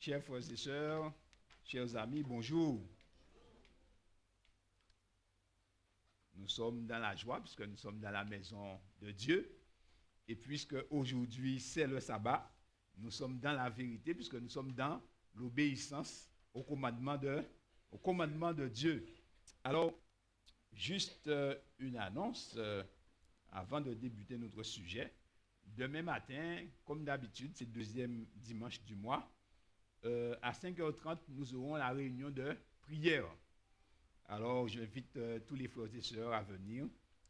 Chers frères et sœurs, chers amis, bonjour. Nous sommes dans la joie puisque nous sommes dans la maison de Dieu. Et puisque aujourd'hui c'est le sabbat, nous sommes dans la vérité puisque nous sommes dans l'obéissance au commandement de Dieu. Alors, juste une annonce avant de débuter notre sujet. Demain matin, comme d'habitude, c'est le deuxième dimanche du mois, à 5h30, nous aurons la réunion de prière. Alors, j'invite tous les frères et sœurs à venir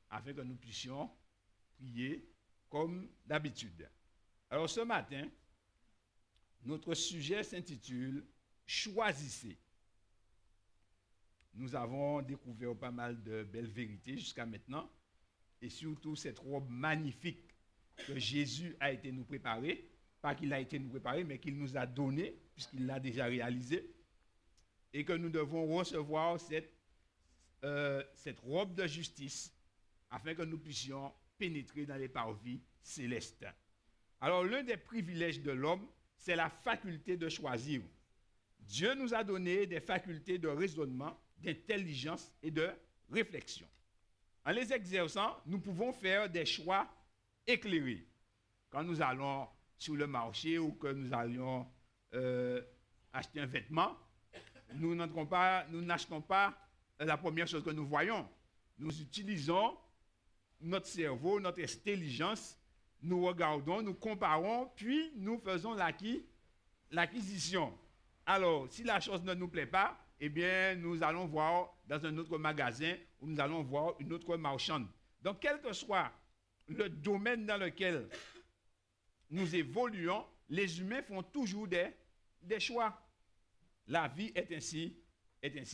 afin que nous puissions prier comme d'habitude. Alors, ce matin, notre sujet s'intitule « Choisissez ». Nous avons découvert pas mal de belles vérités jusqu'à maintenant et surtout cette robe magnifique que Jésus a été nous préparer, pas qu'il a été nous préparer, mais qu'il nous a donné, puisqu'il l'a déjà réalisé, et que nous devons recevoir cette robe de justice afin que nous puissions pénétrer dans les parvis célestes. Alors, l'un des privilèges de l'homme, c'est la faculté de choisir. Dieu nous a donné des facultés de raisonnement, d'intelligence et de réflexion. En les exerçant, nous pouvons faire des choix éclairés. Quand nous allons sur le marché ou que nous allions acheter un vêtement, nous n'achetons pas la première chose que nous voyons. Nous utilisons notre cerveau, notre intelligence, nous regardons, nous comparons, puis nous faisons l'acquisition. Alors, si la chose ne nous plaît pas, eh bien, nous allons voir dans un autre magasin ou nous allons voir une autre marchande. Donc, quel que soit le domaine dans lequel nous évoluons, les humains font toujours des choix. La vie est ainsi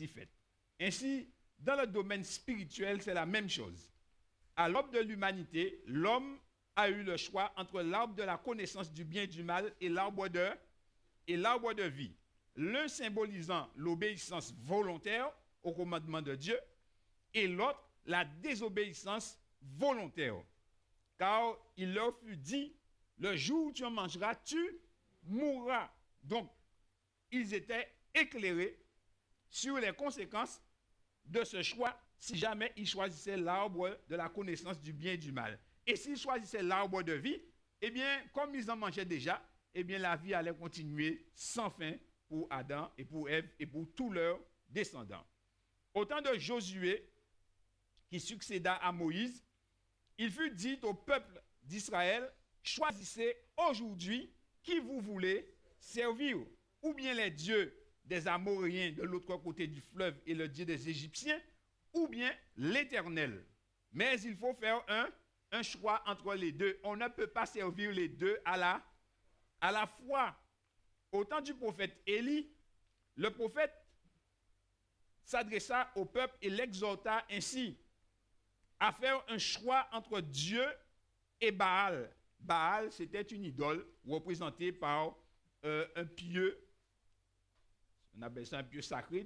faite. Ainsi, dans le domaine spirituel, c'est la même chose. À l'aube de l'humanité, l'homme a eu le choix entre l'arbre de la connaissance du bien et du mal et l'arbre de vie. L'un symbolisant l'obéissance volontaire au commandement de Dieu et l'autre la désobéissance volontaire. Car il leur fut dit, le jour où tu en mangeras, tu mourras. Donc, ils étaient éclairés sur les conséquences de ce choix si jamais ils choisissaient l'arbre de la connaissance du bien et du mal. Et s'ils choisissaient l'arbre de vie, eh bien, comme ils en mangeaient déjà, eh bien, la vie allait continuer sans fin pour Adam et pour Ève et pour tous leurs descendants. Au temps de Josué, qui succéda à Moïse, il fut dit au peuple d'Israël, choisissez aujourd'hui qui vous voulez servir, ou bien les dieux des Amoréens de l'autre côté du fleuve et le Dieu des Égyptiens, ou bien l'Éternel. Mais il faut faire un choix entre les deux. On ne peut pas servir les deux à la fois. Au temps du prophète Élie, le prophète s'adressa au peuple et l'exhorta ainsi à faire un choix entre Dieu et Baal. Baal, c'était une idole représentée par un pieu, on appelle ça un pieu sacré,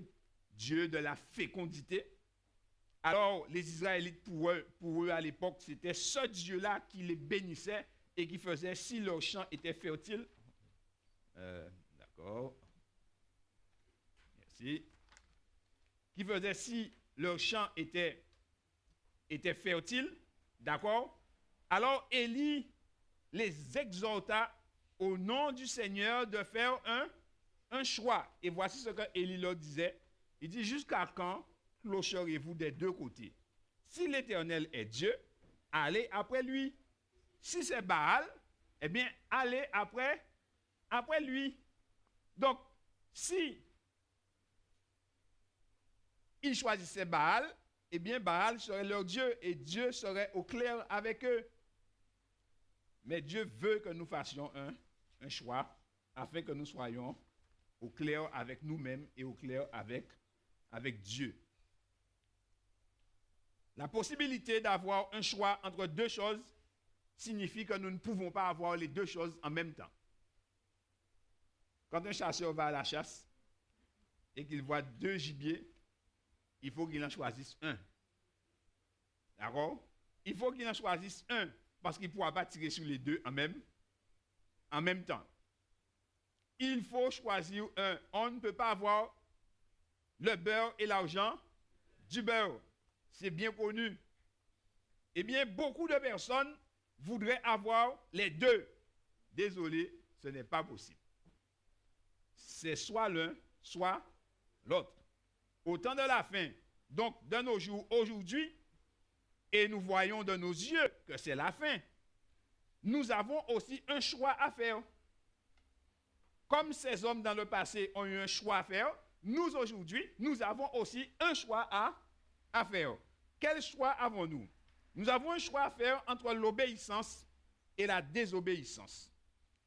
Dieu de la fécondité. Alors, les Israélites, pour eux à l'époque, c'était ce Dieu-là qui les bénissait et qui faisait, si leur champ était fertile, d'accord, merci, qui faisait, si leur champ était fertile, d'accord, alors Élie les exhorta au nom du Seigneur de faire un choix. Et voici ce que Élie leur disait. Il dit, jusqu'à quand clocherez-vous des deux côtés? Si l'Éternel est Dieu, allez après lui. Si c'est Baal, eh bien, allez après lui. Donc, si ils choisissaient Baal, eh bien, Baal serait leur Dieu et Dieu serait au clair avec eux. Mais Dieu veut que nous fassions un choix afin que nous soyons au clair avec nous-mêmes et au clair avec Dieu. La possibilité d'avoir un choix entre deux choses signifie que nous ne pouvons pas avoir les deux choses en même temps. Quand un chasseur va à la chasse et qu'il voit deux gibiers, il faut qu'il en choisisse un. D'accord? Il faut qu'il en choisisse un parce qu'il ne pourra pas tirer sur les deux en même temps. il faut choisir un. On ne peut pas avoir le beurre et l'argent du beurre. C'est bien connu. Eh bien, beaucoup de personnes voudraient avoir les deux. Désolé, ce n'est pas possible. C'est soit l'un, soit l'autre. Au temps de la fin, donc de nos jours, aujourd'hui, et nous voyons de nos yeux que c'est la fin, nous avons aussi un choix à faire. Comme ces hommes dans le passé ont eu un choix à faire, nous aujourd'hui, nous avons aussi un choix à faire. Quel choix avons-nous? Nous avons un choix à faire entre l'obéissance et la désobéissance,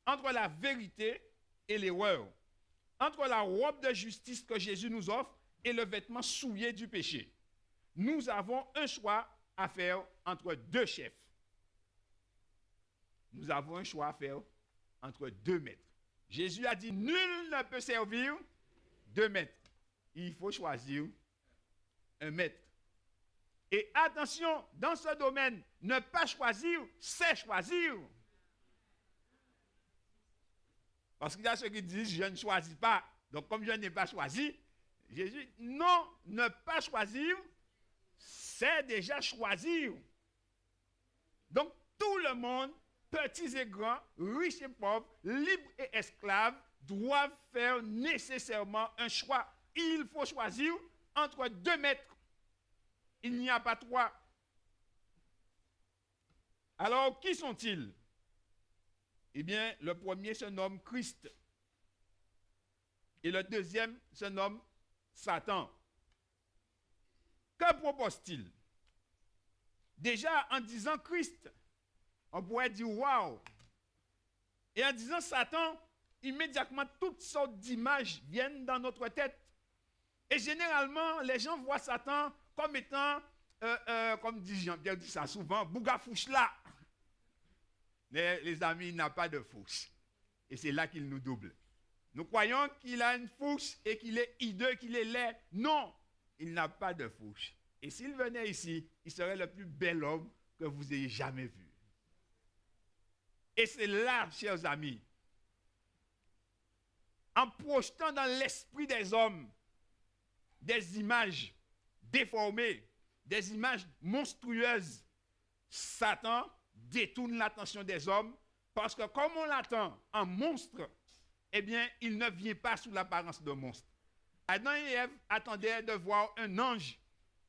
entre la vérité et l'erreur, entre la robe de justice que Jésus nous offre et le vêtement souillé du péché. Nous avons un choix à faire entre deux chefs. Nous avons un choix à faire entre deux maîtres. Jésus a dit, nul ne peut servir deux maîtres. Il faut choisir un maître. Et attention, dans ce domaine, ne pas choisir, c'est choisir. Parce qu'il y a ceux qui disent, je ne choisis pas. Donc comme je n'ai pas choisi, Jésus, non, ne pas choisir, c'est déjà choisir. Donc tout le monde, petits et grands, riches et pauvres, libres et esclaves, doivent faire nécessairement un choix. Il faut choisir entre deux maîtres. Il n'y a pas trois. Alors, qui sont-ils? Eh bien, le premier se nomme Christ. Et le deuxième se nomme Satan. Que propose-t-il? Déjà, en disant Christ, on pourrait dire waouh. Et en disant Satan, immédiatement, toutes sortes d'images viennent dans notre tête. Et généralement, les gens voient Satan comme étant, comme dit Jean-Pierre, dit ça souvent, Bougafouche-là. Mais les amis, il n'a pas de fouche. Et c'est là qu'il nous double. Nous croyons qu'il a une fouche et qu'il est hideux, qu'il est laid. Non, il n'a pas de fouche. Et s'il venait ici, il serait le plus bel homme que vous ayez jamais vu. Et c'est là, chers amis, en projetant dans l'esprit des hommes des images déformées, des images monstrueuses, Satan détourne l'attention des hommes parce que comme on l'attend en monstre, eh bien, il ne vient pas sous l'apparence de monstre. Adam et Ève attendaient de voir un ange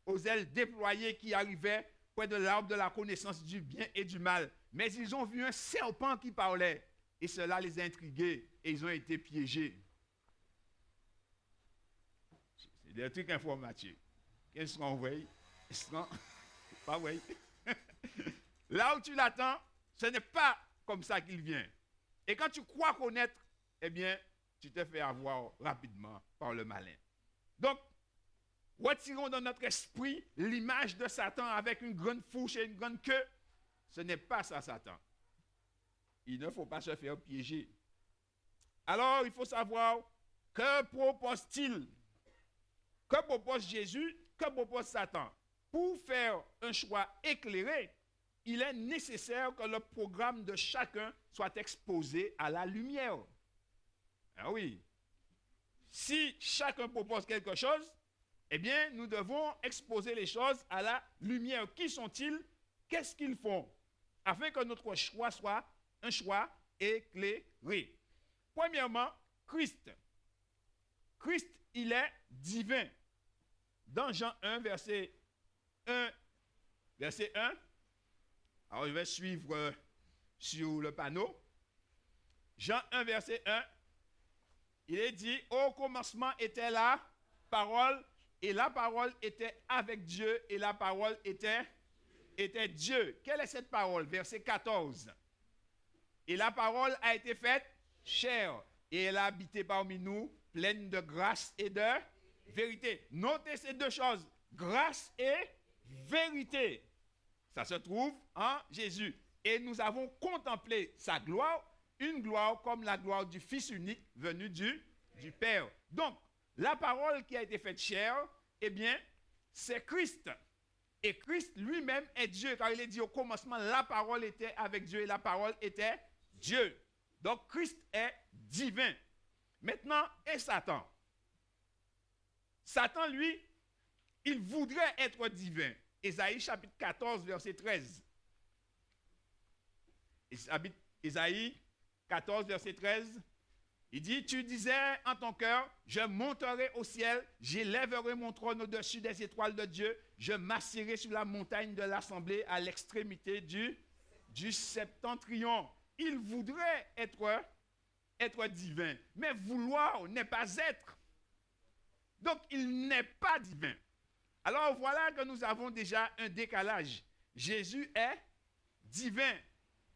aux ailes déployées qui arrivait près de l'arbre de la connaissance du bien et du mal. Mais ils ont vu un serpent qui parlait et cela les a intrigués et ils ont été piégés. C'est des trucs informatifs. Qu'est-ce qu'on voit? Pas vrai. Là où tu l'attends, ce n'est pas comme ça qu'il vient. Et quand tu crois connaître, eh bien, tu te fais avoir rapidement par le malin. Donc, retirons dans notre esprit l'image de Satan avec une grande fourche et une grande queue. Ce n'est pas ça, Satan. Il ne faut pas se faire piéger. Alors, il faut savoir, que propose-t-il? Que propose Jésus? Que propose Satan? Pour faire un choix éclairé, il est nécessaire que le programme de chacun soit exposé à la lumière. Ah oui. Si chacun propose quelque chose, eh bien, nous devons exposer les choses à la lumière. Qui sont-ils? Qu'est-ce qu'ils font? Afin que notre choix soit un choix éclairé. Premièrement, Christ. Christ, il est divin. Dans Jean 1, verset 1, alors je vais suivre sur le panneau. Jean 1, verset 1, il est dit, au commencement était la parole, et la parole était avec Dieu, et la parole était Dieu. Quelle est cette parole? Verset 14. Et la parole a été faite chair, et elle a habité parmi nous, pleine de grâce et de vérité. Notez ces deux choses, grâce et vérité. Ça se trouve en Jésus. Et nous avons contemplé sa gloire, une gloire comme la gloire du Fils unique venu du Père. Donc, la parole qui a été faite chair, eh bien, c'est Christ. Et Christ lui-même est Dieu, car il est dit au commencement, la parole était avec Dieu et la parole était Dieu. Donc, Christ est divin. Maintenant, et Satan? Satan, lui, il voudrait être divin. Ésaïe chapitre 14, verset 13. Ésaïe 14, verset 13. Il dit, tu disais en ton cœur, je monterai au ciel, j'élèverai mon trône au-dessus des étoiles de Dieu, je m'assierai sur la montagne de l'assemblée à l'extrémité du septentrion. Il voudrait être divin, mais vouloir n'est pas être. Donc, il n'est pas divin. Alors, voilà que nous avons déjà un décalage. Jésus est divin.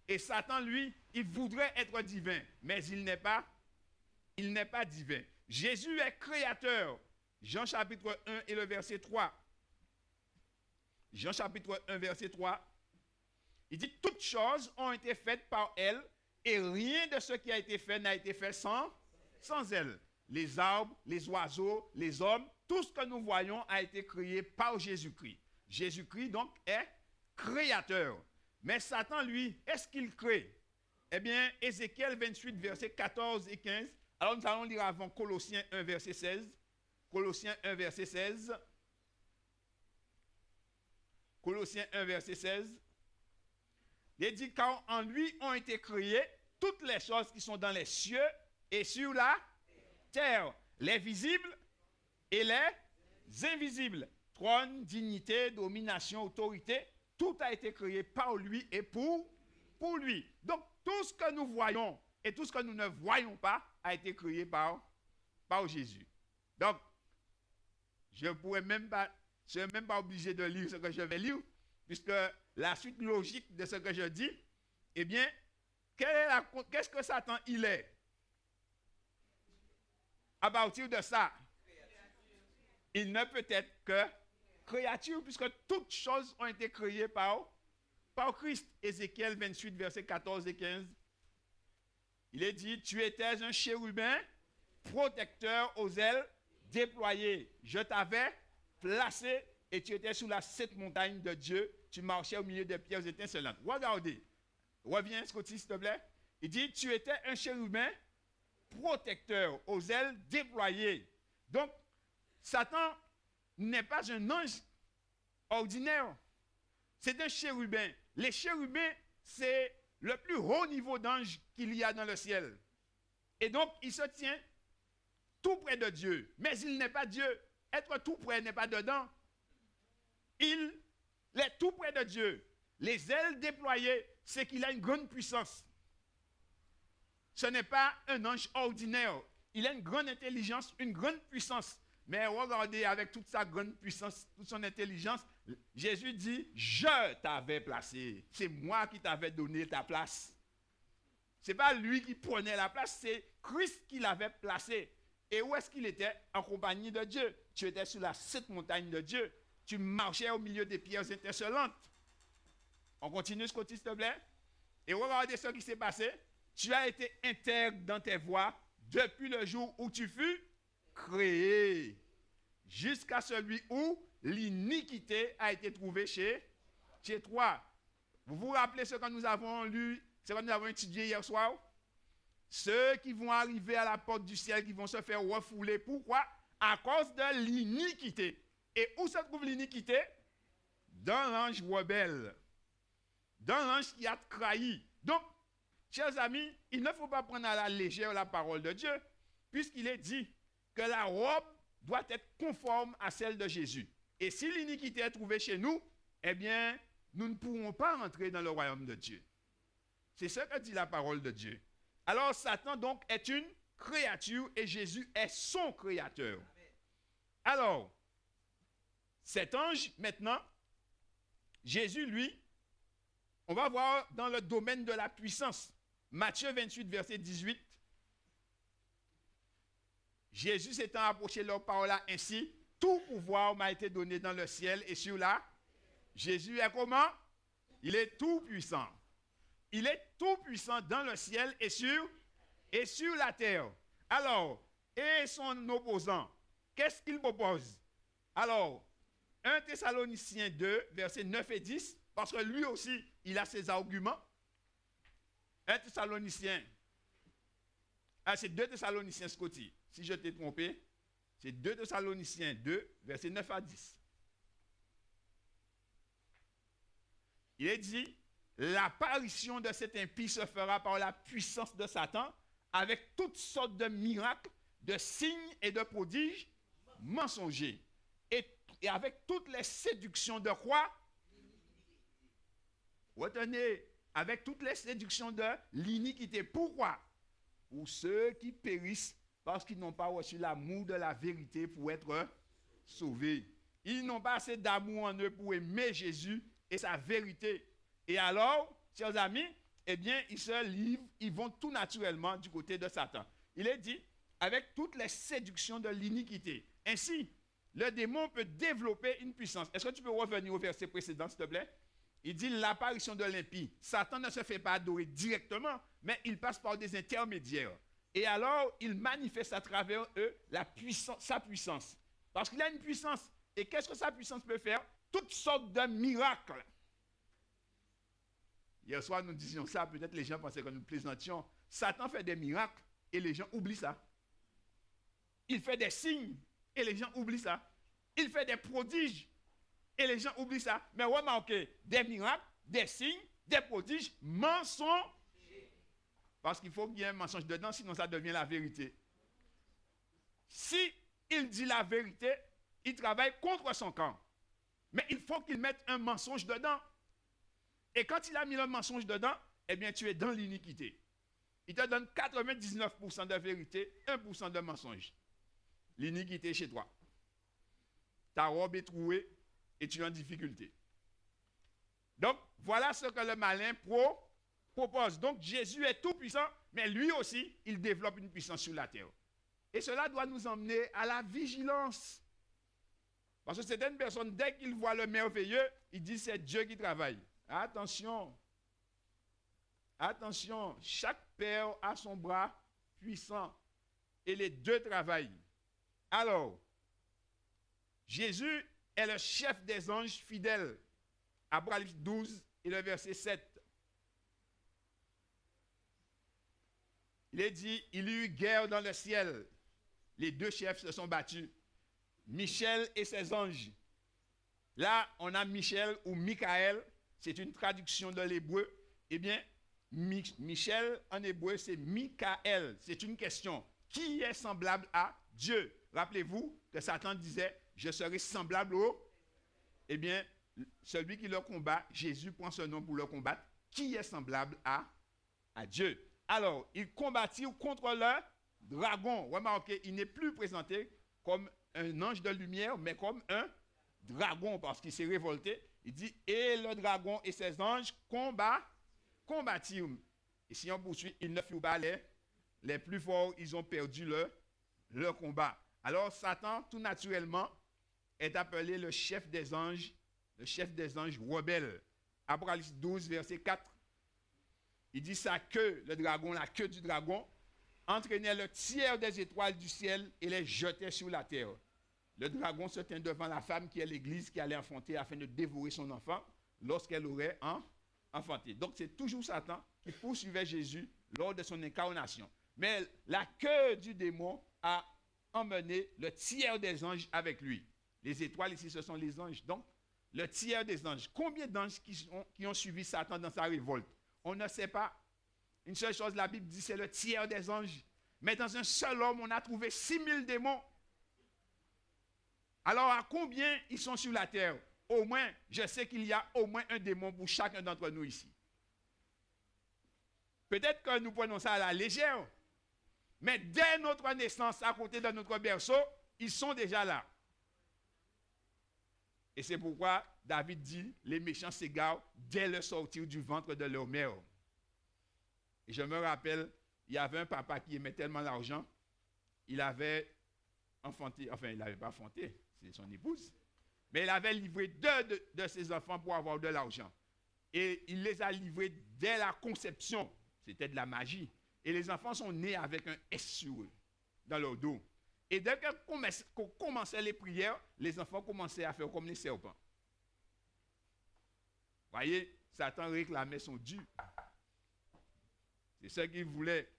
Et Satan, lui, il voudrait être divin, mais il n'est pas divin. Jésus est créateur. Jean chapitre 1 et le verset 3. Jean chapitre 1, verset 3. Il dit, toutes choses ont été faites par elle, et rien de ce qui a été fait n'a été fait sans elle. Les arbres, les oiseaux, les hommes, tout ce que nous voyons a été créé par Jésus-Christ. Jésus-Christ, donc, est créateur. Mais Satan, lui, est-ce qu'il crée? Eh bien, Ézéchiel 28, versets 14 et 15. Alors, nous allons lire avant Colossiens 1, verset 16. Colossiens 1, verset 16. Colossiens 1, verset 16. Il dit, car en lui ont été créées toutes les choses qui sont dans les cieux et sur la terre, les visibles et les invisibles. Trône, dignité, domination, autorité, tout a été créé par lui et pour lui. Donc, tout ce que nous voyons et tout ce que nous ne voyons pas a été créé par Jésus. Donc, je ne suis même pas obligé de lire ce que je vais lire, puisque la suite logique de ce que je dis, eh bien, qu'est-ce que Satan il est? À partir de ça, il ne peut être que créature, puisque toutes choses ont été créées par Christ. Ézéchiel 28, versets 14 et 15. Il est dit, tu étais un chérubin protecteur aux ailes déployées. Je t'avais placé et tu étais sous la sainte montagne de Dieu. Tu marchais au milieu des pierres étincelantes. Regardez. Reviens, Scotty, s'il te plaît. Il dit, tu étais un chérubin protecteur aux ailes déployées. Donc, Satan n'est pas un ange ordinaire. C'est un chérubin. Les chérubins, c'est le plus haut niveau d'ange qu'il y a dans le ciel. Et donc, il se tient tout près de Dieu. Mais il n'est pas Dieu. Être tout près n'est pas dedans. Il est tout près de Dieu. Les ailes déployées, c'est qu'il a une grande puissance. Ce n'est pas un ange ordinaire. Il a une grande intelligence, une grande puissance. Mais regardez, avec toute sa grande puissance, toute son intelligence, Jésus dit, je t'avais placé. C'est moi qui t'avais donné ta place. Ce n'est pas lui qui prenait la place, c'est Christ qui l'avait placé. Et où est-ce qu'il était? En compagnie de Dieu. Tu étais sur la sainte montagne de Dieu. Tu marchais au milieu des pierres étincelantes. On continue, Scotty, s'il te plaît. Et regardez ce qui s'est passé. Tu as été intègre dans tes voies depuis le jour où tu fus créé, jusqu'à celui où l'iniquité a été trouvée chez toi. Vous vous rappelez ce que nous avons lu, ce que nous avons étudié hier soir? Ceux qui vont arriver à la porte du ciel, qui vont se faire refouler. Pourquoi? À cause de l'iniquité. Et où se trouve l'iniquité? Dans l'ange rebelle. Dans l'ange qui a trahi. Donc, chers amis, il ne faut pas prendre à la légère la parole de Dieu, puisqu'il est dit que la robe doit être conforme à celle de Jésus. Et si l'iniquité est trouvée chez nous, eh bien, nous ne pourrons pas entrer dans le royaume de Dieu. C'est ce que dit la parole de Dieu. Alors, Satan, donc, est une créature et Jésus est son créateur. Alors, cet ange, maintenant, Jésus, lui, on va voir dans le domaine de la puissance. Matthieu 28, verset 18. Jésus s'étant approché leur parole ainsi, tout pouvoir m'a été donné dans le ciel et sur la. Jésus est comment? Il est tout puissant. Il est tout puissant dans le ciel et sur la terre. Alors, et son opposant, qu'est-ce qu'il propose? Alors, 1 Thessaloniciens 2, versets 9 et 10, parce que lui aussi, il a ses arguments. 1 Thessaloniciens Ah, c'est 2 Thessaloniciens Scotty. Si je t'ai trompé, c'est 2 Thessaloniciens 2, versets 9 à 10. Il est dit, l'apparition de cet impie se fera par la puissance de Satan, avec toutes sortes de miracles, de signes et de prodiges mensongers. Et avec toutes les séductions de quoi? Retenez, avec toutes les séductions de l'iniquité. Pourquoi? Pour ceux qui périssent parce qu'ils n'ont pas reçu l'amour de la vérité pour être sauvés. Ils n'ont pas assez d'amour en eux pour aimer Jésus et sa vérité. Et alors, chers amis, eh bien, ils se livrent, ils vont tout naturellement du côté de Satan. Il est dit, avec toutes les séductions de l'iniquité. Ainsi, le démon peut développer une puissance. Est-ce que tu peux revenir au verset précédent, s'il te plaît? Il dit l'apparition de l'impie. Satan ne se fait pas adorer directement, mais il passe par des intermédiaires. Et alors, il manifeste à travers eux sa puissance. Parce qu'il a une puissance. Et qu'est-ce que sa puissance peut faire? Toutes sortes de miracles. Hier soir, nous disions ça, peut-être les gens pensaient que nous plaisantions. Satan fait des miracles et les gens oublient ça. Il fait des signes et les gens oublient ça. Il fait des prodiges et les gens oublient ça. Mais remarquez, des miracles, des signes, des prodiges, mensonges. Parce qu'il faut qu'il y ait un mensonge dedans, sinon ça devient la vérité. Si il dit la vérité, il travaille contre son camp. Mais il faut qu'il mette un mensonge dedans. Et quand il a mis le mensonge dedans, eh bien tu es dans l'iniquité. Il te donne 99% de vérité, 1% de mensonge. L'iniquité chez toi. Ta robe est trouée et tu es en difficulté. Donc, voilà ce que le malin propose. Donc, Jésus est tout puissant, mais lui aussi, il développe une puissance sur la terre. Et cela doit nous emmener à la vigilance. Parce que certaines personnes, dès qu'ils voient le merveilleux, ils disent c'est Dieu qui travaille. Attention. Attention. Chaque père a son bras puissant. Et les deux travaillent. Alors, Jésus est le chef des anges fidèles. Apocalypse 12 et le verset 7. Il est dit, il y eut guerre dans le ciel. Les deux chefs se sont battus. Michel et ses anges. Là, on a Michel ou Michael. C'est une traduction de l'hébreu. Eh bien, Michel en hébreu, c'est Michael. C'est une question. Qui est semblable à Dieu? Rappelez-vous que Satan disait, je serai semblable au... Eh bien, celui qui le combat, Jésus prend ce nom pour le combattre. Qui est semblable à Dieu? Alors, il combattit contre le dragon. Remarquez, il n'est plus présenté comme un ange de lumière, mais comme un dragon, parce qu'il s'est révolté. Il dit, et le dragon et ses anges combattirent. Et si on poursuit, ils ne furent pas les plus forts, ils ont perdu le combat. Alors, Satan, tout naturellement, est appelé le chef des anges rebelles. Apocalypse 12, verset 4. Il dit sa queue, le dragon, la queue du dragon, entraînait le tiers des étoiles du ciel et les jetait sur la terre. Le dragon se tint devant la femme qui est l'Église qui allait enfanter afin de dévorer son enfant lorsqu'elle aurait enfanté. Donc c'est toujours Satan qui poursuivait Jésus lors de son incarnation. Mais la queue du démon a emmené le tiers des anges avec lui. Les étoiles ici, ce sont les anges. Donc, le tiers des anges. Combien d'anges qui ont suivi Satan dans sa révolte? On ne sait pas. Une seule chose, la Bible dit, c'est le tiers des anges. Mais dans un seul homme, on a trouvé 6000 démons. Alors, à combien ils sont sur la terre? Au moins, je sais qu'il y a au moins un démon pour chacun d'entre nous ici. Peut-être que nous prenons ça à la légère, mais dès notre naissance, à côté de notre berceau, ils sont déjà là. Et c'est pourquoi David dit, les méchants s'égarent dès le sortir du ventre de leur mère. Et je me rappelle, il y avait un papa qui aimait tellement l'argent, il avait enfanté, enfin il n'avait pas enfanté, c'est son épouse, mais il avait livré deux de ses enfants pour avoir de l'argent. Et il les a livrés dès la conception, c'était de la magie. Et les enfants sont nés avec un S sur eux, dans leur dos. Et dès qu'on commençait les prières, les enfants commençaient à faire comme les serpents. Voyez, Satan réclamait son dû. C'est ce qu'il voulait.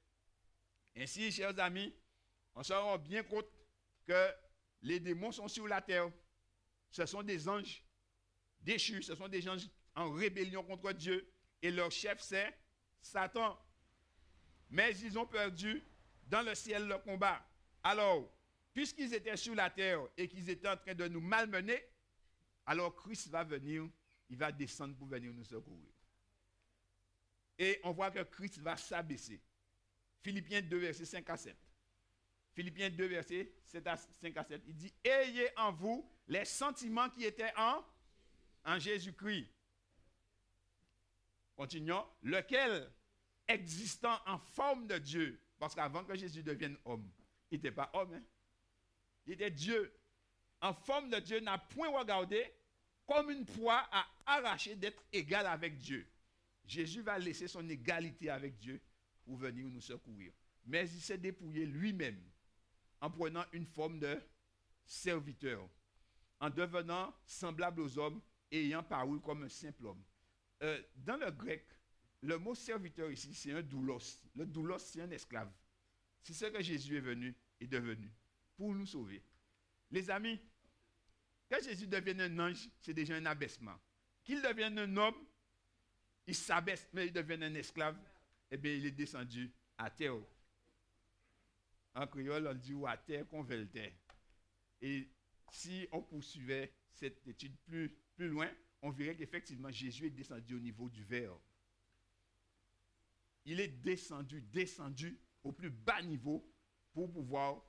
Ainsi, chers amis, on se rend bien compte que les démons sont sur la terre. Ce sont des anges déchus, ce sont des anges en rébellion contre Dieu. Et leur chef, c'est Satan. Mais ils ont perdu dans le ciel le combat. Alors, puisqu'ils étaient sur la terre et qu'ils étaient en train de nous malmener, alors Christ va venir, il va descendre pour venir nous secourir. Et on voit que Christ va s'abaisser. Philippiens 2, versets 5 à 7. Philippiens 2, versets 5 à 7. Il dit, ayez en vous les sentiments qui étaient en Jésus-Christ. Continuons. Lequel, existant en forme de Dieu, parce qu'avant que Jésus devienne homme, il n'était pas homme, hein? Il était Dieu. En forme de Dieu, n'a point regardé comme une proie à arracher d'être égal avec Dieu. Jésus va laisser son égalité avec Dieu pour venir nous secourir. Mais il s'est dépouillé lui-même en prenant une forme de serviteur, en devenant semblable aux hommes et ayant paru comme un simple homme. Dans le grec, le mot serviteur ici, c'est un doulos. Le doulos, c'est un esclave. C'est ce que Jésus est devenu pour nous sauver. Les amis, que Jésus devienne un ange, c'est déjà un abaissement. Qu'il devienne un homme, il s'abaisse, mais il devient un esclave, eh bien, il est descendu à terre. En créole, on dit ou à terre qu'on veut le terre. Et si on poursuivait cette étude plus loin, on verrait qu'effectivement, Jésus est descendu au niveau du verre. Il est descendu au plus bas niveau pour pouvoir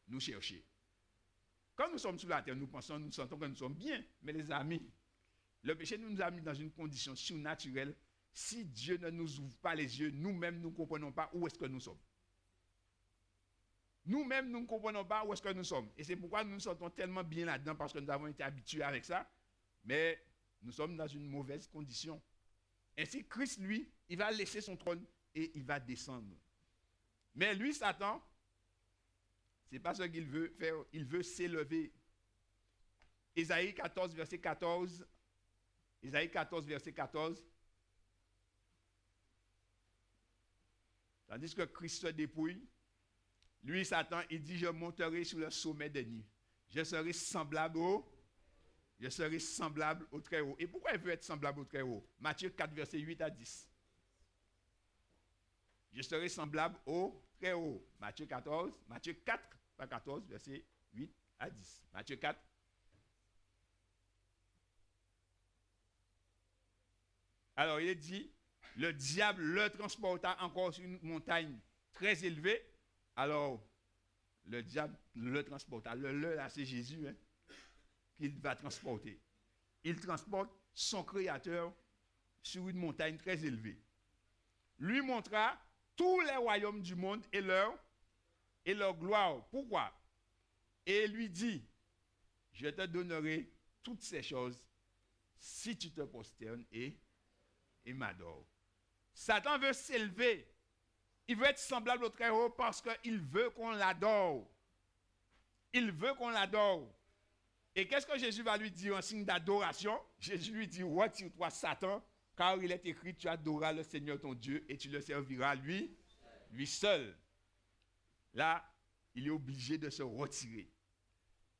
nous chercher. Quand nous sommes sur la terre, nous sentons que nous sommes bien. Mais les amis, le péché nous a mis dans une condition surnaturelle. Si Dieu ne nous ouvre pas les yeux, nous-mêmes, nous ne comprenons pas où est-ce que nous sommes. Nous-mêmes, nous ne comprenons pas où est-ce que nous sommes. Et c'est pourquoi nous nous sentons tellement bien là-dedans, parce que nous avons été habitués avec ça. Mais nous sommes dans une mauvaise condition. Ainsi, Christ, lui, il va laisser son trône et il va descendre. Mais lui, Satan, ce n'est pas ce qu'il veut faire. Il veut s'élever. Ésaïe 14, verset 14. Ésaïe 14, verset 14. Tandis que Christ se dépouille, lui, Satan, il dit, je monterai sur le sommet des nues. Je serai semblable au Très-Haut. Et pourquoi il veut être semblable au Très-Haut? Matthieu 4, verset 8 à 10. Je serai semblable au Très-Haut. Matthieu 4, pas 14, verset 8 à 10. Matthieu 4. Alors, il est dit, le diable le transporta encore sur une montagne très élevée. Alors, le diable le transporta. Le là, c'est Jésus, hein, qu'il va transporter. Il transporte son Créateur sur une montagne très élevée. Lui montra tous les royaumes du monde et leur gloire. Pourquoi? Et lui dit, je te donnerai toutes ces choses si tu te prosternes et m'adores. Satan veut s'élever. Il veut être semblable au Très-Haut parce qu'il veut qu'on l'adore. Il veut qu'on l'adore. Et qu'est-ce que Jésus va lui dire en signe d'adoration? Jésus lui dit, retire-toi Satan, car il est écrit, tu adoreras le Seigneur ton Dieu et tu le serviras lui seul. Là, il est obligé de se retirer.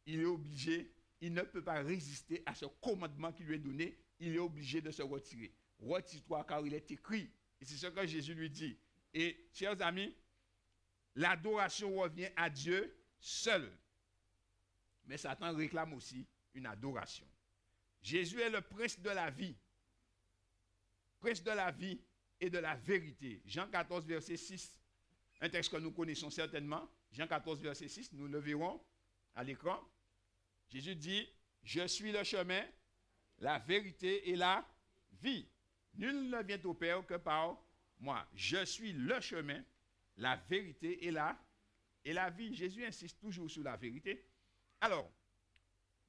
Il ne peut pas résister à ce commandement qui lui est donné. Il est obligé de se retirer. Retire-toi car il est écrit. Et c'est ce que Jésus lui dit. Et, chers amis, l'adoration revient à Dieu seul. Mais Satan réclame aussi une adoration. Jésus est le prince de la vie. Prince de la vie et de la vérité. Jean 14, verset 6. Un texte que nous connaissons certainement. Jean 14, verset 6, nous le verrons à l'écran. Jésus dit, je suis le chemin, la vérité et la vie. Nul ne vient au Père que par moi. Je suis le chemin, la vérité et la vie. Jésus insiste toujours sur la vérité. Alors,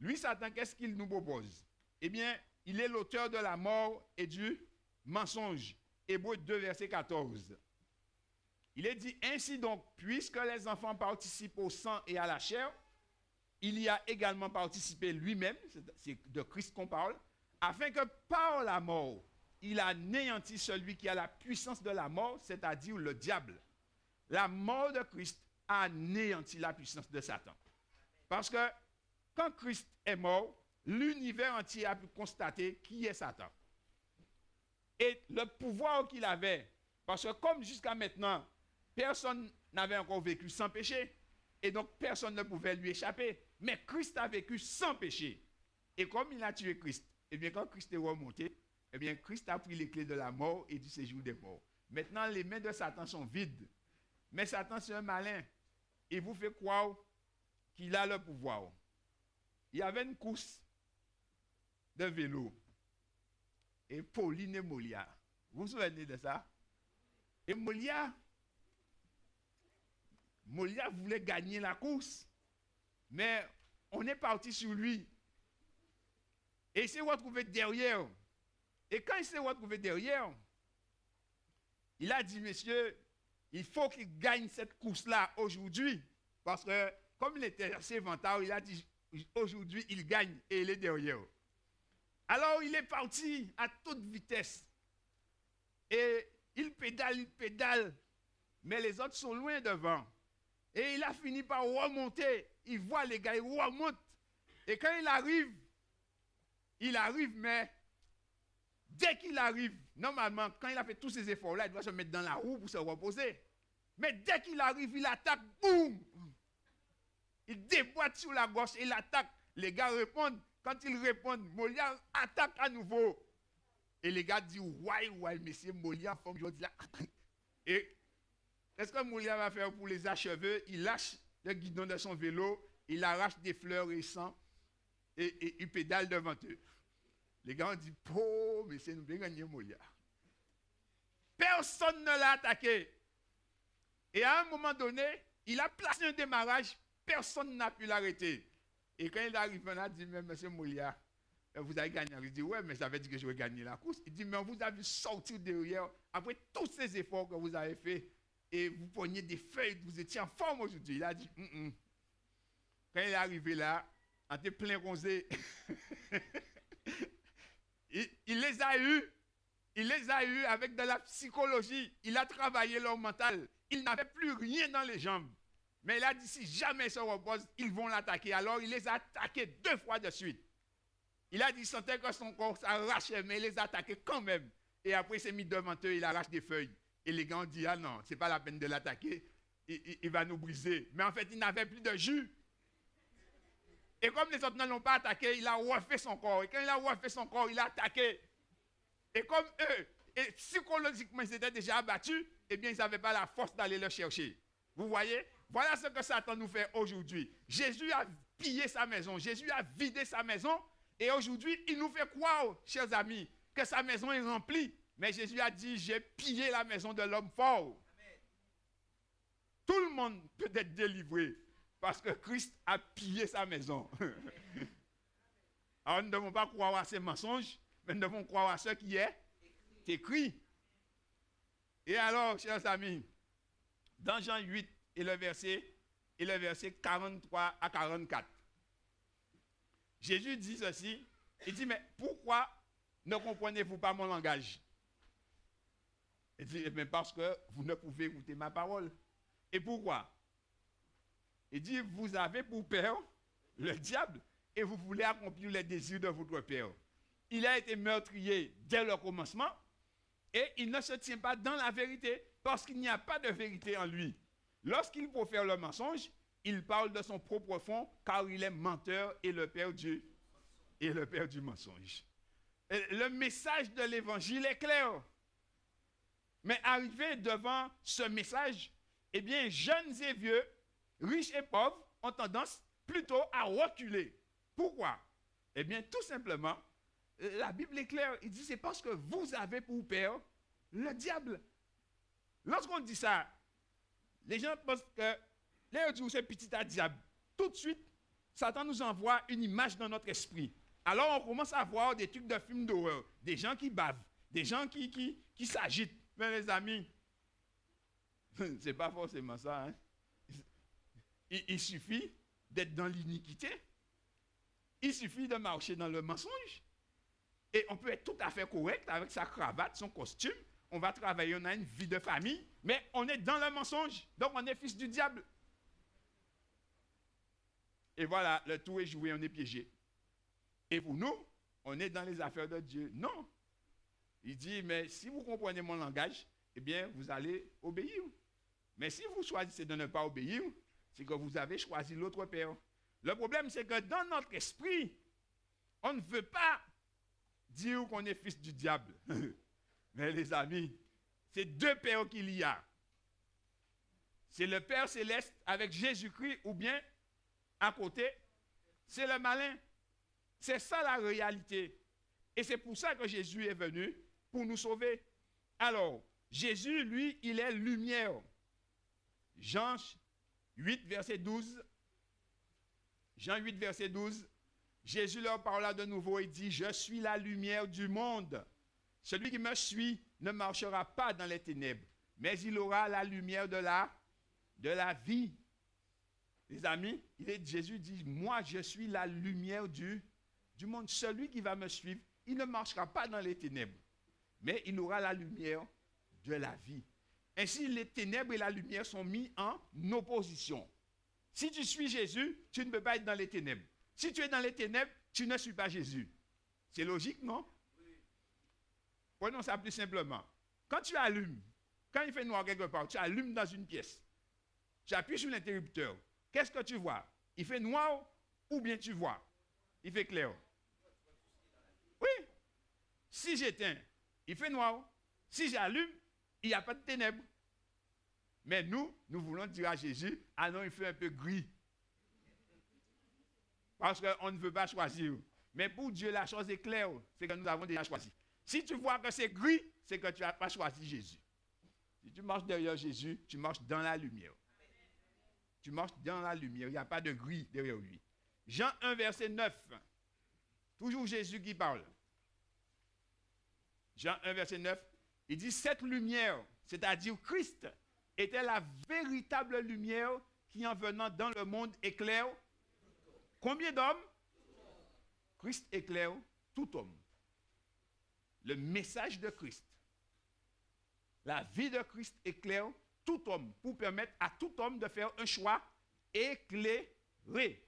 lui, Satan, qu'est-ce qu'il nous propose? Eh bien, il est l'auteur de la mort et du mensonge. Hébreux 2, verset 14. Il est dit, ainsi donc, puisque les enfants participent au sang et à la chair, il y a également participé lui-même, c'est de Christ qu'on parle, afin que par la mort, il anéantit celui qui a la puissance de la mort, c'est-à-dire le diable, la mort de Christ a anéanti la puissance de Satan. Parce que quand Christ est mort, l'univers entier a pu constater qui est Satan. Et le pouvoir qu'il avait, parce que comme jusqu'à maintenant, personne n'avait encore vécu sans péché, et donc personne ne pouvait lui échapper. Mais Christ a vécu sans péché. Et comme il a tué Christ, et bien quand Christ est remonté, eh bien Christ a pris les clés de la mort et du séjour des morts. Maintenant, les mains de Satan sont vides. Mais Satan, c'est un malin. Il vous fait croire qu'il a le pouvoir. Il y avait une course de vélo. Et Pauline et Molia. Vous vous souvenez de ça? Et Molia voulait gagner la course. Mais on est parti sur lui. Et il s'est retrouvé derrière. Et quand il s'est retrouvé derrière, il a dit, messieurs, il faut qu'il gagne cette course-là aujourd'hui. Parce que, comme il était assez vantard, il a dit, aujourd'hui, il gagne et il est derrière. Alors, il est parti à toute vitesse. Et il pédale, mais les autres sont loin devant. Et il a fini par remonter. Il voit les gars, il remonte. Et quand il arrive, mais dès qu'il arrive, normalement, quand il a fait tous ces efforts-là, il doit se mettre dans la roue pour se reposer. Mais dès qu'il arrive, il attaque, boum! Il déboîte sur la gauche et il attaque. Les gars répondent. Quand ils répondent, Molia attaque à nouveau. Et les gars disent, ouais, monsieur Molia, forme, je dis là. Et qu'est-ce que Molia va faire pour les achever? Il lâche le guidon de son vélo, il arrache des fleurs et sang, et il pédale devant eux. Les gars ont dit, mais c'est nous bien gagné Molia. Personne ne l'a attaqué. Et à un moment donné, il a placé un démarrage, personne n'a pu l'arrêter. Et quand il arrive là, il dit, mais monsieur Molia, vous avez gagné. Il dit, ouais, mais ça veut dire que je vais gagner la course. Il dit, mais vous avez sorti derrière, après tous ces efforts que vous avez faits, et vous preniez des feuilles, vous étiez en forme aujourd'hui. Il a dit, Quand il est arrivé là, en était plein rosé, il les a eus avec de la psychologie. Il a travaillé leur mental. Il n'avait plus rien dans les jambes. Mais il a dit, si jamais ils se reposent, ils vont l'attaquer. Alors, il les a attaqués 2 fois de suite. Il a dit, il sentait que son corps s'arrachait, mais il les a attaqués quand même. Et après, il s'est mis devant eux, il arrache des feuilles. Et les gars ont dit, ah non, c'est pas la peine de l'attaquer, il va nous briser. Mais en fait, il n'avait plus de jus. Et comme les autres ne l'ont pas attaqué, il a refait son corps. Et quand il a refait son corps, il a attaqué. Et comme eux, et psychologiquement, ils étaient déjà abattus, eh bien, ils n'avaient pas la force d'aller le chercher. Vous voyez? Voilà ce que Satan nous fait aujourd'hui. Jésus a pillé sa maison. Jésus a vidé sa maison. Et aujourd'hui, il nous fait croire, chers amis, que sa maison est remplie. Mais Jésus a dit, j'ai pillé la maison de l'homme fort. Amen. Tout le monde peut être délivré parce que Christ a pillé sa maison. Alors nous ne devons pas croire à ces mensonges, mais nous devons croire à ce qui est écrit. Et alors, chers amis, dans Jean 8 et le verset 43 à 44, Jésus dit ceci, il dit, mais pourquoi ne comprenez-vous pas mon langage? Il dit, mais parce que vous ne pouvez écouter ma parole. Et pourquoi? Il dit, vous avez pour père le diable et vous voulez accomplir les désirs de votre père. Il a été meurtrier dès le commencement et il ne se tient pas dans la vérité parce qu'il n'y a pas de vérité en lui. Lorsqu'il profère le mensonge, il parle de son propre fond car il est menteur et le père du mensonge. Et le message de l'évangile est clair. Mais arrivé devant ce message, eh bien, jeunes et vieux, riches et pauvres, ont tendance plutôt à reculer. Pourquoi? Eh bien, tout simplement, la Bible est claire. Il dit, c'est parce que vous avez pour père le diable. Lorsqu'on dit ça, les gens pensent que les jours c'est petit à diable. Tout de suite, Satan nous envoie une image dans notre esprit. Alors, on commence à voir des trucs de films d'horreur, des gens qui bavent, des gens qui s'agitent. Mais les amis, c'est pas forcément ça. Hein? Il suffit d'être dans l'iniquité. Il suffit de marcher dans le mensonge. Et on peut être tout à fait correct avec sa cravate, son costume. on va travailler, on a une vie de famille, mais on est dans le mensonge, donc on est fils du diable. Et voilà, le tout est joué, on est piégé. Et pour nous, on est dans les affaires de Dieu. Non. Il dit, mais si vous comprenez mon langage, eh bien, vous allez obéir. Mais si vous choisissez de ne pas obéir, c'est que vous avez choisi l'autre père. Le problème, c'est que dans notre esprit, on ne veut pas dire qu'on est fils du diable. Mais les amis, c'est deux pères qu'il y a. C'est le Père céleste avec Jésus-Christ ou bien à côté, c'est le malin. C'est ça la réalité. Et c'est pour ça que Jésus est venu, pour nous sauver. Alors, Jésus, lui, il est lumière. Jean 8, verset 12. Jean 8, verset 12. Jésus leur parla de nouveau et dit, « Je suis la lumière du monde. Celui qui me suit ne marchera pas dans les ténèbres, mais il aura la lumière de la vie. » Les amis, Jésus dit, « Moi, je suis la lumière du monde. Celui qui va me suivre, il ne marchera pas dans les ténèbres, mais il aura la lumière de la vie. » Ainsi, les ténèbres et la lumière sont mis en opposition. Si tu suis Jésus, tu ne peux pas être dans les ténèbres. Si tu es dans les ténèbres, tu ne suis pas Jésus. C'est logique, non? Oui. Prenons ça plus simplement. Quand tu allumes, quand il fait noir quelque part, tu allumes dans une pièce. Tu appuies sur l'interrupteur. Qu'est-ce que tu vois? Il fait noir ou bien tu vois? Il fait clair. Oui. Si j'éteins, il fait noir. Si j'allume, il n'y a pas de ténèbres. Mais nous voulons dire à Jésus, ah non, il fait un peu gris. Parce qu'on ne veut pas choisir. Mais pour Dieu, la chose est claire, c'est que nous avons déjà choisi. Si tu vois que c'est gris, c'est que tu n'as pas choisi Jésus. Si tu marches derrière Jésus, tu marches dans la lumière. Tu marches dans la lumière, il n'y a pas de gris derrière lui. Jean 1, verset 9. Toujours Jésus qui parle. Jean 1, verset 9. Il dit, cette lumière, c'est-à-dire Christ, était la véritable lumière qui, en venant dans le monde, éclaire combien d'hommes? Christ éclaire tout homme. Le message de Christ, la vie de Christ éclaire tout homme pour permettre à tout homme de faire un choix éclairé.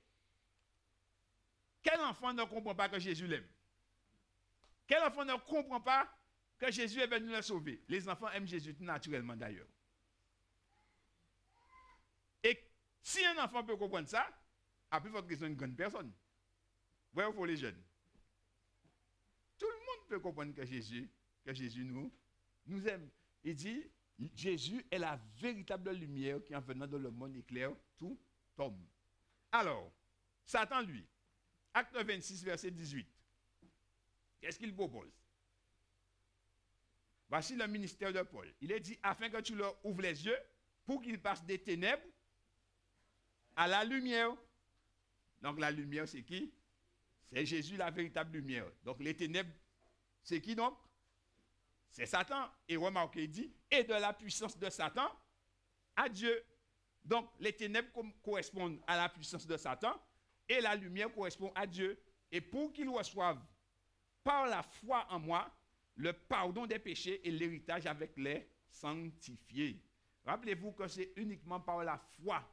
Quel enfant ne comprend pas que Jésus l'aime? Quel enfant ne comprend pas que Jésus est venu le sauver? Les enfants aiment Jésus naturellement d'ailleurs. Et si un enfant peut comprendre ça, après votre question, une grande personne. Voyez pour les jeunes. Tout le monde peut comprendre que Jésus nous aime. Il dit, Jésus est la véritable lumière qui en venant dans le monde éclaire tout homme. Alors, Satan lui, acte 26, verset 18. Qu'est-ce qu'il propose? Voici le ministère de Paul. Il est dit, afin que tu leur ouvres les yeux pour qu'ils passent des ténèbres à la lumière. Donc la lumière, c'est qui? C'est Jésus, la véritable lumière. Donc les ténèbres, c'est qui donc? C'est Satan. Et remarquez, il dit, et de la puissance de Satan à Dieu. Donc les ténèbres correspondent à la puissance de Satan et la lumière correspond à Dieu. Et pour qu'ils reçoivent par la foi en moi le pardon des péchés et l'héritage avec les sanctifiés. Rappelez-vous que c'est uniquement par la foi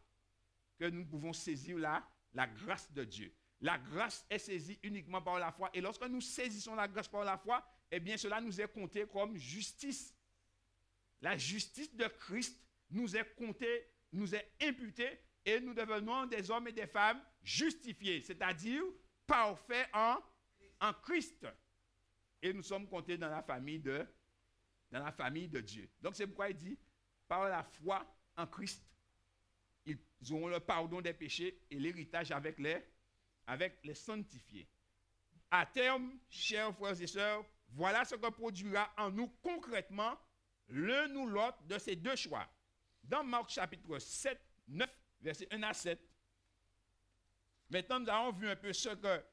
que nous pouvons saisir la grâce de Dieu. La grâce est saisie uniquement par la foi. Et lorsque nous saisissons la grâce par la foi, eh bien cela nous est compté comme justice. La justice de Christ nous est comptée, nous est imputée et nous devenons des hommes et des femmes justifiés, c'est-à-dire parfaits en Christ. Et nous sommes comptés dans la famille de Dieu. Donc c'est pourquoi il dit, par la foi en Christ, ils auront le pardon des péchés et l'héritage avec les sanctifiés. À terme, chers frères et sœurs, voilà ce que produira en nous concrètement l'un ou l'autre de ces deux choix. Dans Marc chapitre 7, 9, versets 1 à 7, maintenant nous avons vu un peu ce que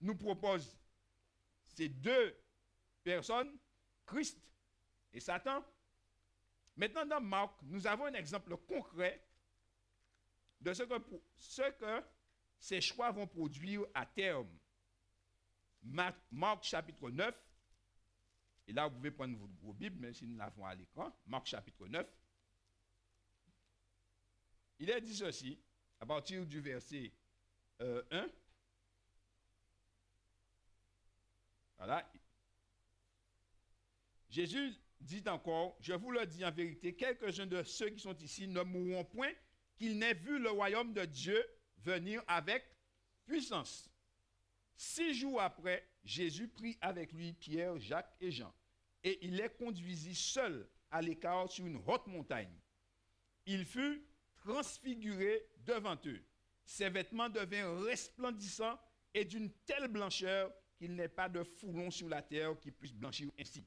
nous proposent ces deux personnes, Christ et Satan. Maintenant, dans Marc, nous avons un exemple concret de ce que ces choix vont produire à terme. Marc chapitre 9, Et là, vous pouvez prendre vos Bibles, même si nous l'avons à l'écran. Marc chapitre 9. Il est dit ceci, à partir du verset 1. Voilà. Jésus dit encore, je vous le dis en vérité, quelques-uns de ceux qui sont ici ne mourront point, qu'ils n'aient vu le royaume de Dieu venir avec puissance. 6 jours après, Jésus prit avec lui Pierre, Jacques et Jean, et il les conduisit seuls à l'écart sur une haute montagne. Il fut transfiguré devant eux. Ses vêtements devinrent resplendissants et d'une telle blancheur qu'il n'est pas de foulon sur la terre qui puisse blanchir ainsi.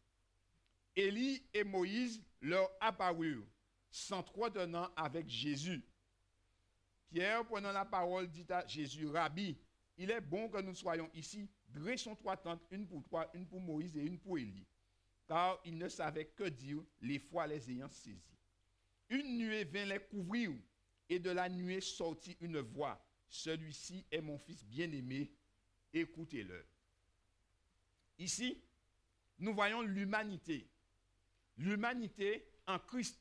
Élie et Moïse leur apparurent, s'entretenant avec Jésus. Pierre, prenant la parole, dit à Jésus, Rabbi, il est bon que nous soyons ici. Dressons 3 tentes, une pour toi, une pour Moïse et une pour Élie. Car ils ne savaient que dire, les fois les ayant saisis. Une nuée vint les couvrir, et de la nuée sortit une voix. Celui-ci est mon fils bien-aimé, écoutez-le. Ici, nous voyons l'humanité. L'humanité en Christ.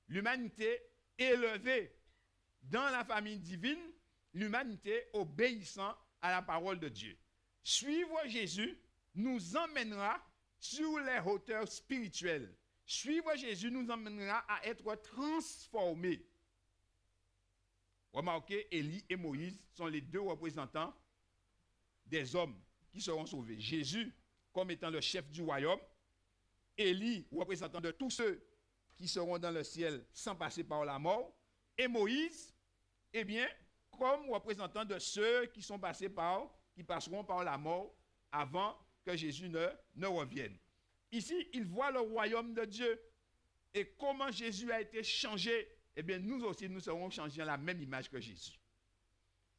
L'humanité élevée dans la famille divine, l'humanité obéissant à la parole de Dieu. Suivre Jésus nous emmènera sur les hauteurs spirituelles. Suivre Jésus nous emmènera à être transformés. Remarquez, Élie et Moïse sont les 2 représentants des hommes qui seront sauvés. Jésus, comme étant le chef du royaume, Élie, représentant de tous ceux qui seront dans le ciel sans passer par la mort, et Moïse, eh bien, comme représentant de ceux qui passeront par la mort avant que Jésus ne revienne. Ici, il voit le royaume de Dieu et comment Jésus a été changé. Eh bien, nous aussi, nous serons changés en la même image que Jésus.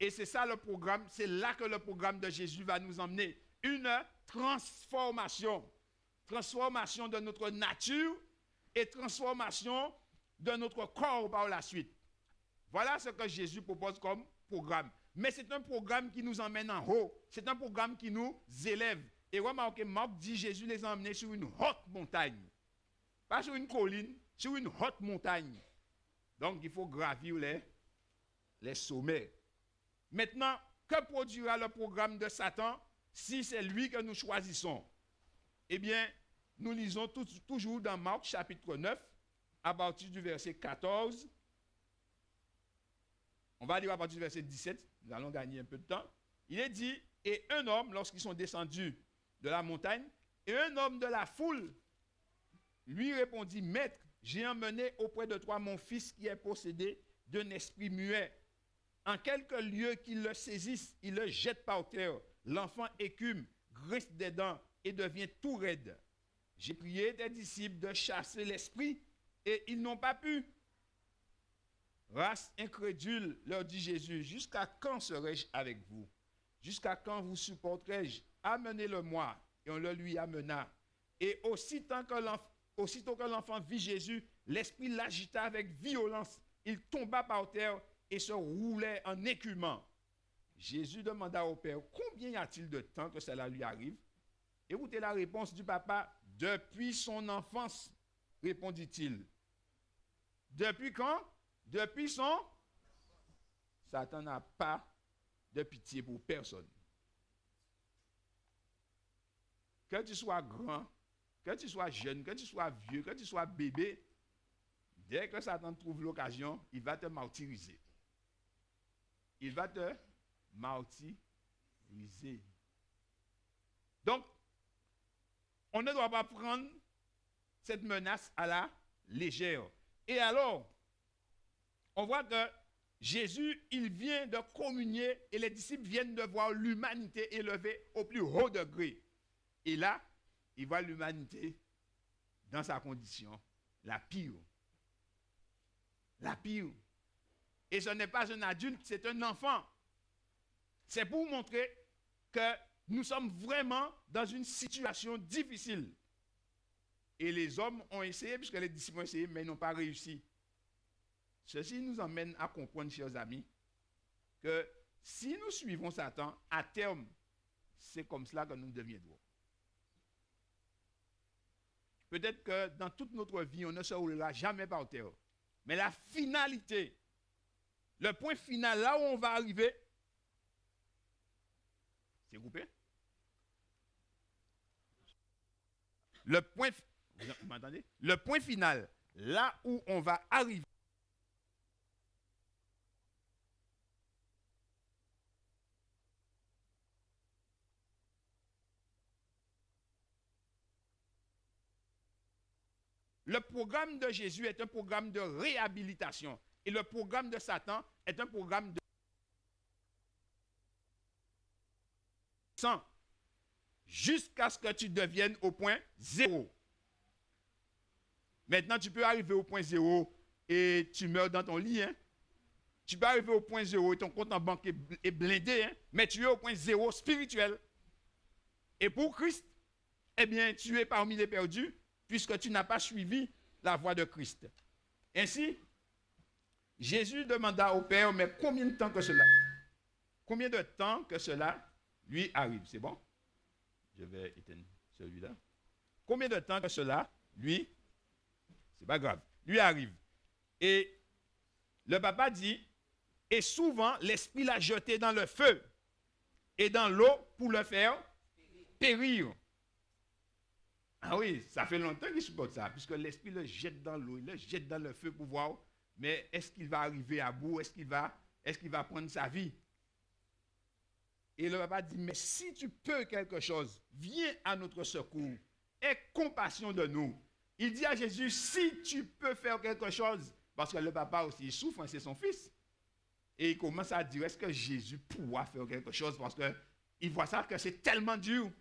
Et c'est ça le programme, c'est là que le programme de Jésus va nous emmener. Une transformation. Transformation de notre nature et transformation de notre corps par la suite. Voilà ce que Jésus propose comme programme. Mais c'est un programme qui nous emmène en haut. C'est un programme qui nous élève. Et remarquez, Marc dit Jésus les a emmenés sur une haute montagne. Pas sur une colline, sur une haute montagne. Donc, il faut gravir les sommets. Maintenant, que produira le programme de Satan si c'est lui que nous choisissons? Eh bien, nous lisons toujours dans Marc chapitre 9, à partir du verset 14. On va lire à partir du verset 17, nous allons gagner un peu de temps. Il est dit, et un homme, lorsqu'ils sont descendus de la montagne, et un homme de la foule lui répondit, Maître, j'ai emmené auprès de toi mon fils qui est possédé d'un esprit muet. En quelque lieu qu'il le saisisse, il le jette par terre. L'enfant écume, grince des dents et devient tout raide. J'ai prié tes disciples de chasser l'esprit et ils n'ont pas pu. Race incrédule, leur dit Jésus, jusqu'à quand serai-je avec vous? Jusqu'à quand vous supporterai-je? Amenez-le-moi. Et on le lui amena. Et aussitôt que l'enfant vit Jésus, l'esprit l'agita avec violence. Il tomba par terre et se roulait en écumant. Jésus demanda au Père, combien y a-t-il de temps que cela lui arrive? Écoutez la réponse du papa. Depuis son enfance, répondit-il. Depuis quand? Depuis son... Satan n'a pas de pitié pour personne. Que tu sois grand, que tu sois jeune, que tu sois vieux, que tu sois bébé, dès que Satan trouve l'occasion, il va te martyriser. Il va te martyriser. Donc, on ne doit pas prendre cette menace à la légère. Et alors, on voit que Jésus, il vient de communier et les disciples viennent de voir l'humanité élevée au plus haut degré. Et là, il voit l'humanité dans sa condition la pire. La pire. Et ce n'est pas un adulte, c'est un enfant. C'est pour montrer que nous sommes vraiment dans une situation difficile. Et les hommes ont essayé, puisque les disciples ont essayé, mais n'ont pas réussi. Ceci nous emmène à comprendre, chers amis, que si nous suivons Satan, à terme, c'est comme cela que nous deviendrons. peut-être que dans toute notre vie, on ne se roulera jamais par terre. Mais la finalité, le point final, là où on va arriver, c'est coupé. Vous m'entendez? Le point final, là où on va arriver, le programme de Jésus est un programme de réhabilitation. Et le programme de Satan est un programme de sang. Jusqu'à ce que tu deviennes au point zéro. Maintenant, tu peux arriver au point zéro et tu meurs dans ton lit. Hein? Tu peux arriver au point zéro et ton compte en banque est blindé. Hein? Mais tu es au point zéro spirituel. Et pour Christ, eh bien, tu es parmi les perdus puisque tu n'as pas suivi la voie de Christ. Ainsi, Jésus demanda au Père, mais combien de temps que cela lui arrive? C'est bon? Je vais éteindre celui-là. Combien de temps que cela lui, c'est pas grave, lui arrive? Et le papa dit, et souvent l'esprit l'a jeté dans le feu et dans l'eau pour le faire périr. Ah oui, ça fait longtemps qu'il supporte ça, puisque l'esprit le jette dans l'eau, il le jette dans le feu pour voir, mais est-ce qu'il va arriver à bout, est-ce qu'il va prendre sa vie? Et le papa dit, mais si tu peux quelque chose, viens à notre secours, aie compassion de nous. Il dit à Jésus, si tu peux faire quelque chose, parce que le papa aussi il souffre, c'est son fils. Et il commence à dire, est-ce que Jésus pourra faire quelque chose? Parce qu'il voit ça que c'est tellement dur.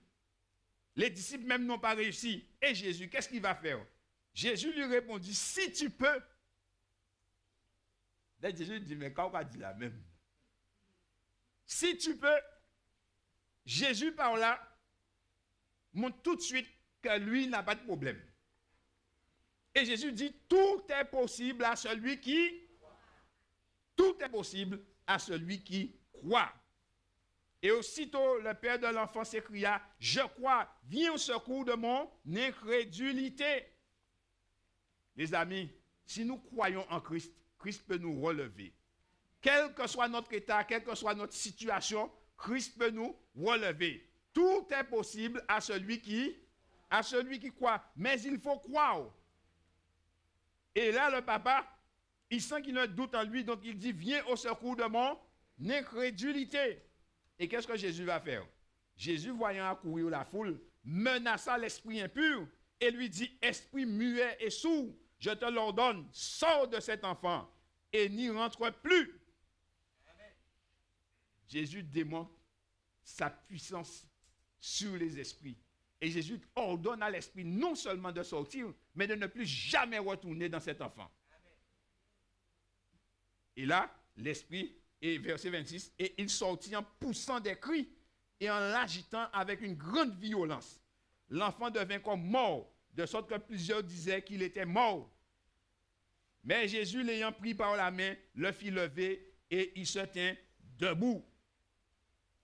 Les disciples même n'ont pas réussi. Et Jésus, qu'est-ce qu'il va faire? Jésus lui répondit, si tu peux. Là, Jésus dit, mais quand on va dire la même? Si tu peux, Jésus par là montre tout de suite que lui n'a pas de problème. Et Jésus dit, tout est possible à celui qui... Tout est possible à celui qui croit. Et aussitôt, le père de l'enfant s'écria, je crois, viens au secours de mon incrédulité. Les amis, si nous croyons en Christ, Christ peut nous relever. Quel que soit notre état, quelle que soit notre situation, Christ peut nous relever. Tout est possible à celui qui croit. Mais il faut croire. Et là, le papa, il sent qu'il a un doute en lui, donc il dit, viens au secours de mon incrédulité. Et qu'est-ce que Jésus va faire? Jésus, voyant accourir la foule, menaça l'esprit impur et lui dit, esprit muet et sourd, je te l'ordonne, sors de cet enfant et n'y rentre plus. Amen. Jésus démontre sa puissance sur les esprits. Et Jésus ordonne à l'esprit non seulement de sortir, mais de ne plus jamais retourner dans cet enfant. Amen. Et là, l'esprit... Et verset 26, et il sortit en poussant des cris et en l'agitant avec une grande violence. L'enfant devint comme mort, de sorte que plusieurs disaient qu'il était mort. Mais Jésus, l'ayant pris par la main, le fit lever et il se tint debout.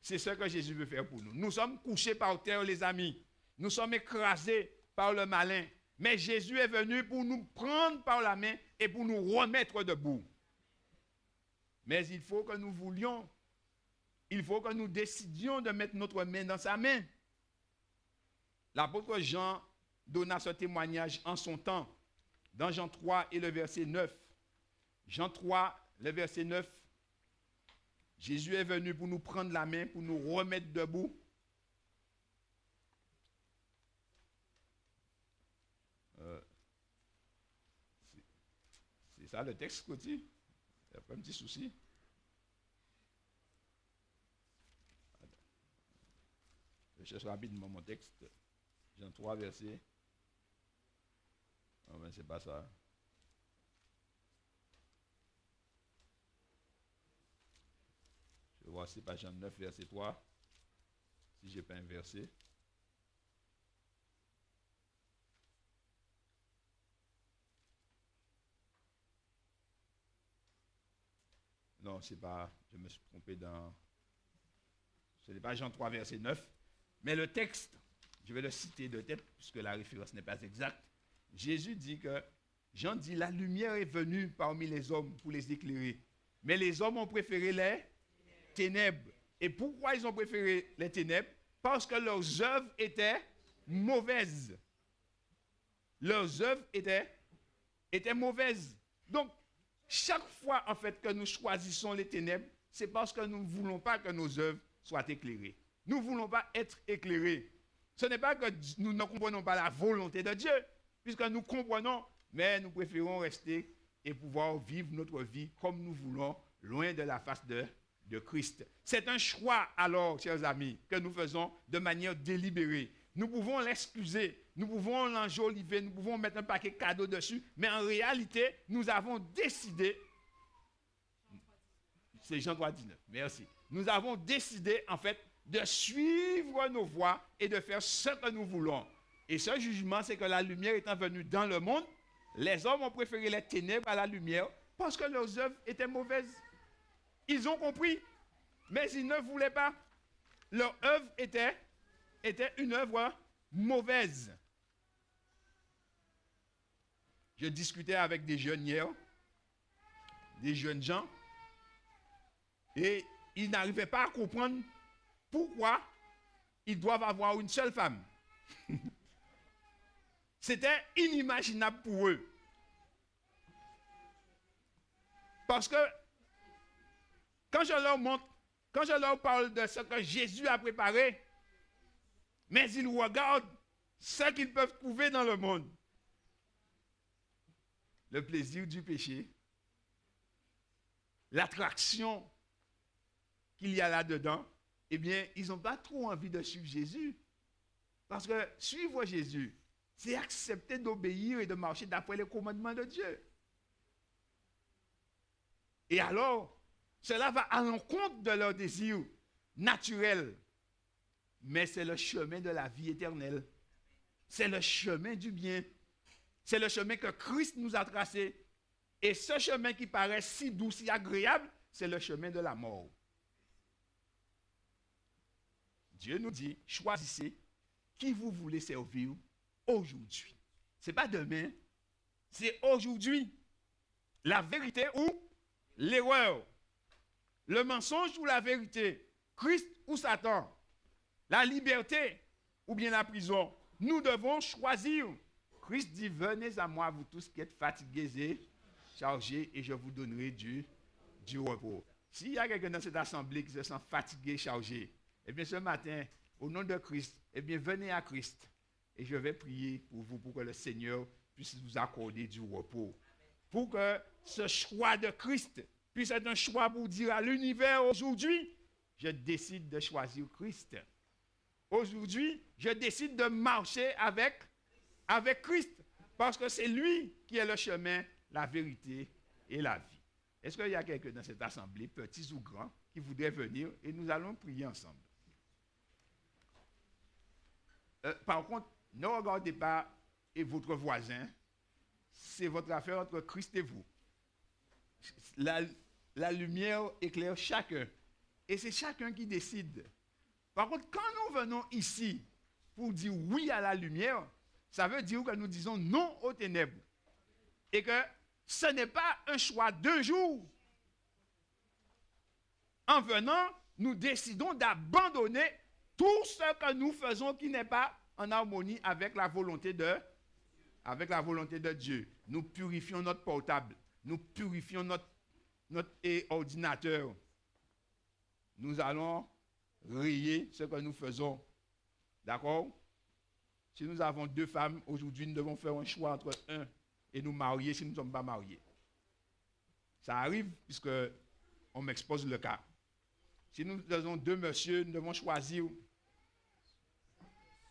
C'est ce que Jésus veut faire pour nous. Nous sommes couchés par terre, les amis. Nous sommes écrasés par le malin. Mais Jésus est venu pour nous prendre par la main et pour nous remettre debout. Mais il faut que nous voulions, il faut que nous décidions de mettre notre main dans sa main. L'apôtre Jean donna ce témoignage en son temps, dans Jean 3 et le verset 9. Jean 3, le verset 9. Jésus est venu pour nous prendre la main, pour nous remettre debout. C'est ça le texte, Côté? Il n'y a pas un petit souci. Je cherche rapidement mon texte. Jean 3, verset. Non, mais c'est pas ça. Je vais voir si c'est pas Jean 9, verset 3. Si je n'ai pas un verset. Non, c'est pas, je me suis trompé dans, ce n'est pas Jean 3, verset 9, mais le texte, je vais le citer de tête, puisque la référence n'est pas exacte, Jésus dit que, Jean dit, la lumière est venue parmi les hommes pour les éclairer. Mais les hommes ont préféré les ténèbres. Et pourquoi ils ont préféré les ténèbres? Parce que leurs œuvres étaient mauvaises. Leurs œuvres étaient mauvaises. Donc, chaque fois, en fait, que nous choisissons les ténèbres, c'est parce que nous ne voulons pas que nos œuvres soient éclairées. Nous ne voulons pas être éclairés. Ce n'est pas que nous ne comprenons pas la volonté de Dieu, puisque nous comprenons, mais nous préférons rester et pouvoir vivre notre vie comme nous voulons, loin de la face de Christ. C'est un choix alors, chers amis, que nous faisons de manière délibérée. Nous pouvons l'excuser, nous pouvons l'enjoliver, nous pouvons mettre un paquet de cadeaux dessus, mais en réalité, nous avons décidé, c'est Jean 3, 19, merci. Nous avons décidé, en fait, de suivre nos voies et de faire ce que nous voulons. Et ce jugement, c'est que la lumière étant venue dans le monde, les hommes ont préféré les ténèbres à la lumière parce que leurs œuvres étaient mauvaises. Ils ont compris, mais ils ne voulaient pas. Leur œuvre était une œuvre mauvaise. Je discutais avec des jeunes hier, des jeunes gens, et ils n'arrivaient pas à comprendre pourquoi ils doivent avoir une seule femme. C'était inimaginable pour eux. Parce que quand je leur montre, quand je leur parle de ce que Jésus a préparé, mais ils regardent ce qu'ils peuvent trouver dans le monde. Le plaisir du péché, l'attraction qu'il y a là-dedans, eh bien, ils n'ont pas trop envie de suivre Jésus. Parce que suivre Jésus, c'est accepter d'obéir et de marcher d'après les commandements de Dieu. Et alors, cela va à l'encontre de leurs désirs naturels. Mais c'est le chemin de la vie éternelle. C'est le chemin du bien. C'est le chemin que Christ nous a tracé. Et ce chemin qui paraît si doux, si agréable, c'est le chemin de la mort. Dieu nous dit, choisissez qui vous voulez servir aujourd'hui. Ce n'est pas demain, c'est aujourd'hui. La vérité ou l'erreur. Le mensonge ou la vérité. Christ ou Satan. La liberté ou bien la prison. Nous devons choisir. Christ dit, venez à moi, vous tous qui êtes fatigués et chargés, et je vous donnerai du repos. S'il y a quelqu'un dans cette assemblée qui se sent fatigué et chargé, eh bien ce matin, au nom de Christ, eh bien venez à Christ. Et je vais prier pour vous, pour que le Seigneur puisse vous accorder du repos. Pour que ce choix de Christ puisse être un choix pour dire à l'univers aujourd'hui, je décide de choisir Christ. Aujourd'hui, je décide de marcher avec Christ. Parce que c'est lui qui est le chemin, la vérité et la vie. Est-ce qu'il y a quelqu'un dans cette assemblée, petits ou grands, qui voudrait venir et nous allons prier ensemble? Par contre, ne regardez pas votre voisin. C'est votre affaire entre Christ et vous. La lumière éclaire chacun. Et c'est chacun qui décide. Par contre, quand nous venons ici pour dire oui à la lumière, ça veut dire que nous disons non aux ténèbres. Et que ce n'est pas un choix d'un jour. En venant, nous décidons d'abandonner tout ce que nous faisons qui n'est pas en harmonie avec la volonté de Dieu. Nous purifions notre portable. Nous purifions notre ordinateur. Nous allons rayer ce que nous faisons. D'accord? Si nous avons 2 femmes, aujourd'hui, nous devons faire un choix entre un et nous marier si nous ne sommes pas mariés. Ça arrive puisque on m'expose le cas. Si nous avons 2 messieurs, nous devons choisir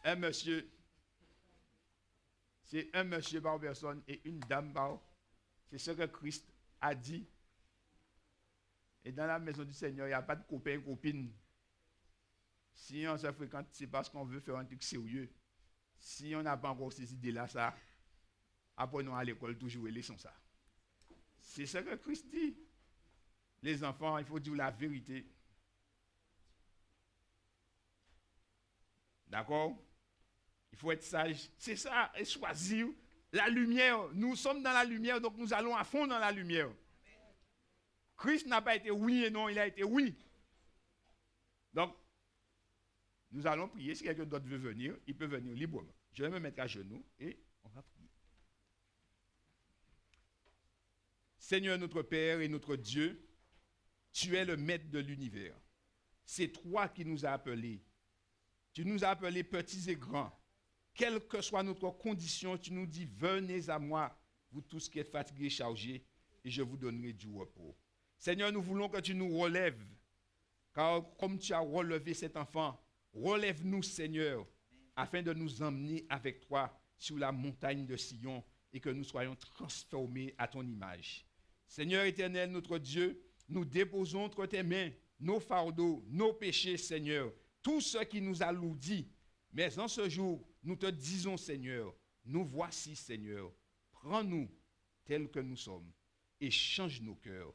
un monsieur. C'est un monsieur par personne et une dame par. C'est ce que Christ a dit. Et dans la maison du Seigneur, il n'y a pas de copains et copines. Si on se fréquente, c'est parce qu'on veut faire un truc sérieux. Si on n'a pas encore ces idées-là, ça, apprenons à l'école toujours et laissons ça. C'est ce que Christ dit. Les enfants, il faut dire la vérité. D'accord? Il faut être sage. C'est ça, et choisir La lumière, nous sommes dans la lumière, donc nous allons à fond dans la lumière. Christ n'a pas été oui et non, il a été oui. Donc, nous allons prier. Si quelqu'un d'autre veut venir, il peut venir librement. Je vais me mettre à genoux et on va prier. Seigneur notre Père et notre Dieu, tu es le maître de l'univers. C'est toi qui nous as appelés. Tu nous as appelés petits et grands. Quelle que soit notre condition, tu nous dis, venez à moi, vous tous qui êtes fatigués et chargés, et je vous donnerai du repos. Seigneur, nous voulons que tu nous relèves, car comme tu as relevé cet enfant, relève-nous, Seigneur, afin de nous emmener avec toi sur la montagne de Sion et que nous soyons transformés à ton image. Seigneur éternel, notre Dieu, nous déposons entre tes mains nos fardeaux, nos péchés, Seigneur, tout ce qui nous alourdit. Mais en ce jour, nous te disons, Seigneur, nous voici, Seigneur, prends-nous tels que nous sommes et change nos cœurs.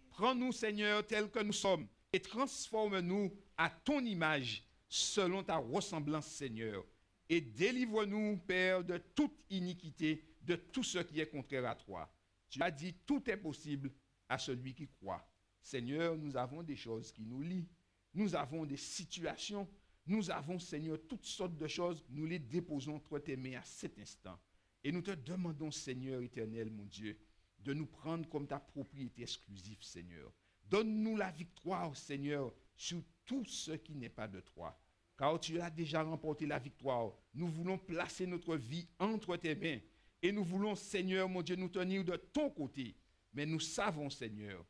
Prends-nous, Seigneur, tels que nous sommes et transforme-nous à ton image, selon ta ressemblance, Seigneur. Et délivre-nous, Père, de toute iniquité, de tout ce qui est contraire à toi. Tu as dit, tout est possible à celui qui croit. Seigneur, nous avons des choses qui nous lient. Nous avons des situations. Nous avons, Seigneur, toutes sortes de choses. Nous les déposons entre tes mains à cet instant. Et nous te demandons, Seigneur éternel, mon Dieu, de nous prendre comme ta propriété exclusive, Seigneur. Donne-nous la victoire, Seigneur, sur tout ce qui n'est pas de toi. Car tu as déjà remporté la victoire. Nous voulons placer notre vie entre tes mains. Et nous voulons, Seigneur, mon Dieu, nous tenir de ton côté. Mais nous savons, Seigneur,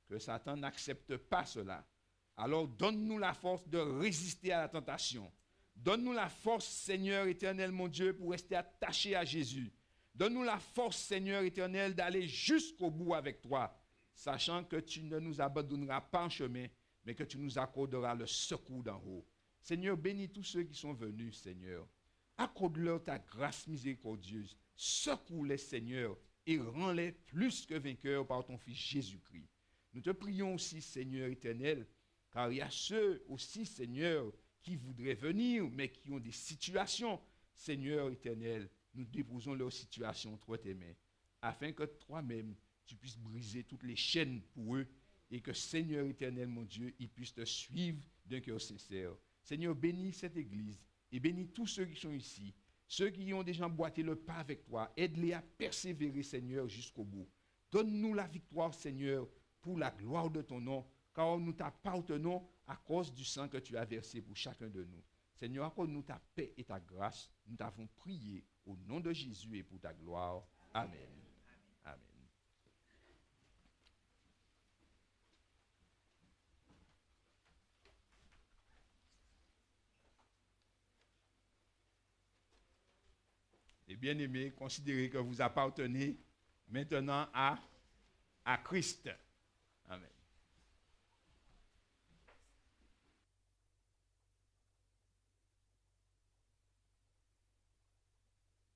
que Satan n'accepte pas cela. Alors donne-nous la force de résister à la tentation. Donne-nous la force, Seigneur éternel, mon Dieu, pour rester attaché à Jésus. Donne-nous la force, Seigneur éternel, d'aller jusqu'au bout avec toi, sachant que tu ne nous abandonneras pas en chemin, mais que tu nous accorderas le secours d'en haut. Seigneur, bénis tous ceux qui sont venus, Seigneur. Accorde-leur ta grâce miséricordieuse. Secoue-les, Seigneur, et rends-les plus que vainqueurs par ton Fils Jésus-Christ. Nous te prions aussi, Seigneur éternel, car il y a ceux aussi, Seigneur, qui voudraient venir, mais qui ont des situations. Seigneur éternel, nous déposons leurs situations entre tes mains, afin que toi-même, tu puisses briser toutes les chaînes pour eux, et que, Seigneur éternel, mon Dieu, ils puissent te suivre d'un cœur sincère. Seigneur, bénis cette église, et bénis tous ceux qui sont ici, ceux qui ont déjà emboîté le pas avec toi. Aide-les à persévérer, Seigneur, jusqu'au bout. Donne-nous la victoire, Seigneur, pour la gloire de ton nom, car nous t'appartenons à cause du sang que tu as versé pour chacun de nous. Seigneur, accorde-nous ta paix et ta grâce. Nous t'avons prié au nom de Jésus et pour ta gloire. Amen. Amen. Et bien aimés, considérez que vous appartenez maintenant à Christ. Amen.